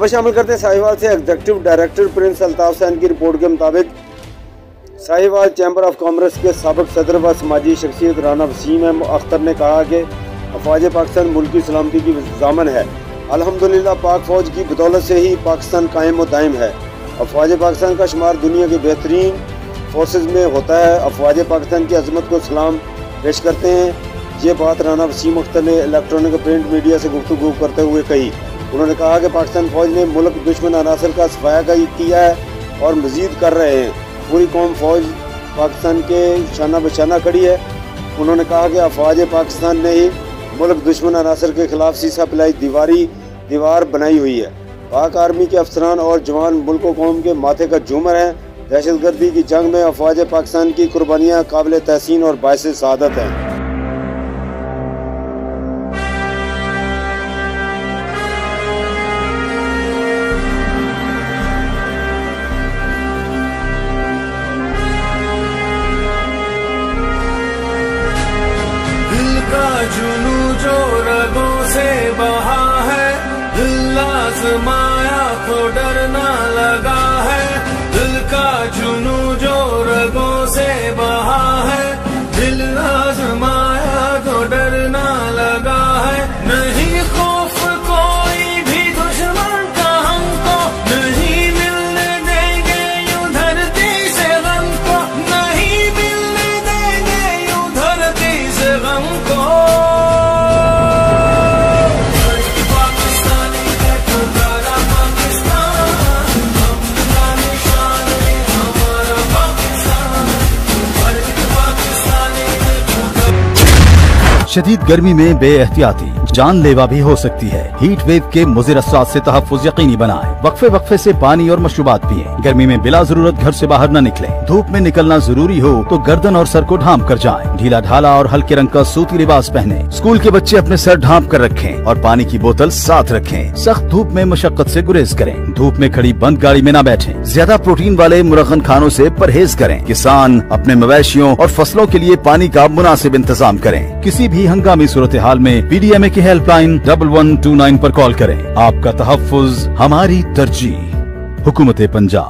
खबर शामिल करते हैं साहिवाल से। Executive director prince Altaf Sain की रिपोर्ट के मुताबिक साहिवाल चैम्बर ऑफ कॉमर्स के साबिक सदर व समाजी शख्सियत राना वसीम अख्तर ने कहा कि अफवाज पाकिस्तान मुल्क की सलामती की ज़ामन है। अल्हम्दुलिल्लाह पाक फौज की बदौलत से ही पाकिस्तान कायम व दायम है। अफवाज पाकिस्तान का शुमार दुनिया के बेहतरीन फोर्सेज में होता है। अफवाज पाकिस्तान की अजमत को सलाम पेश करते हैं। ये बात राना वसीम अख्तर ने इलेक्ट्रॉनिक प्रिंट मीडिया से गुफ्तगू करते हुए कही। उन्होंने कहा कि पाकिस्तान फौज ने मुल्क दुश्मन अनासर का सफाया किया है और मजीद कर रहे हैं। पूरी कौम फौज पाकिस्तान के शाना बशाना खड़ी है। उन्होंने कहा कि अफवाज पाकिस्तान ने ही मुल्क दुश्मन अनासर के खिलाफ सीसा पिलाई दीवार बनाई हुई है। पाक आर्मी के अफसरान और जवान मुल्क कौम के माथे का झूमर हैं। दहशतगर्दी की जंग में अफवाज पाकिस्तान की कुर्बानियाँ काबिल तहसीन और बाइसे सआदत हैं। जुनू जो रगों से बहा है, दिल आजमाया तो डरना लगा है। दिल का जुनू जो रगों से बहा है, दिल आजमाया तो डरना लगा है। नहीं खौफ कोई भी दुश्मन का हमको, नहीं मिलने देंगे यूं धरती से गम को, नहीं मिलने देंगे यूं धरती से गम को। शदीद गर्मी में बेएहतियाती जानलेवा भी हो सकती है। हीट वेव के मुज़िर असरात से तहफ़्फ़ुज़ यकीनी बनाएं। वक्फे वक्फे से पानी और मशरूबात पिएं। गर्मी में बिला जरूरत घर से बाहर न निकलें। धूप में निकलना जरूरी हो तो गर्दन और सर को ढांप कर जाएं। ढीला ढाला और हल्के रंग का सूती लिबास पहनें। स्कूल के बच्चे अपने सर ढांप कर रखें और पानी की बोतल साथ रखें। सख्त धूप में मशक्कत से गुरेज करें। धूप में खड़ी बंद गाड़ी में न बैठें। ज्यादा प्रोटीन वाले मुरगन खानों से परहेज करें। किसान अपने मवेशियों और फसलों के लिए पानी का मुनासिब इंतजाम करें। किसी भी हंगामी सूरत हाल में PDMA की हेल्पलाइन 1129 पर कॉल करें। आपका तहफ़्फ़ुज़ हमारी तरजीह। हुकूमत पंजाब।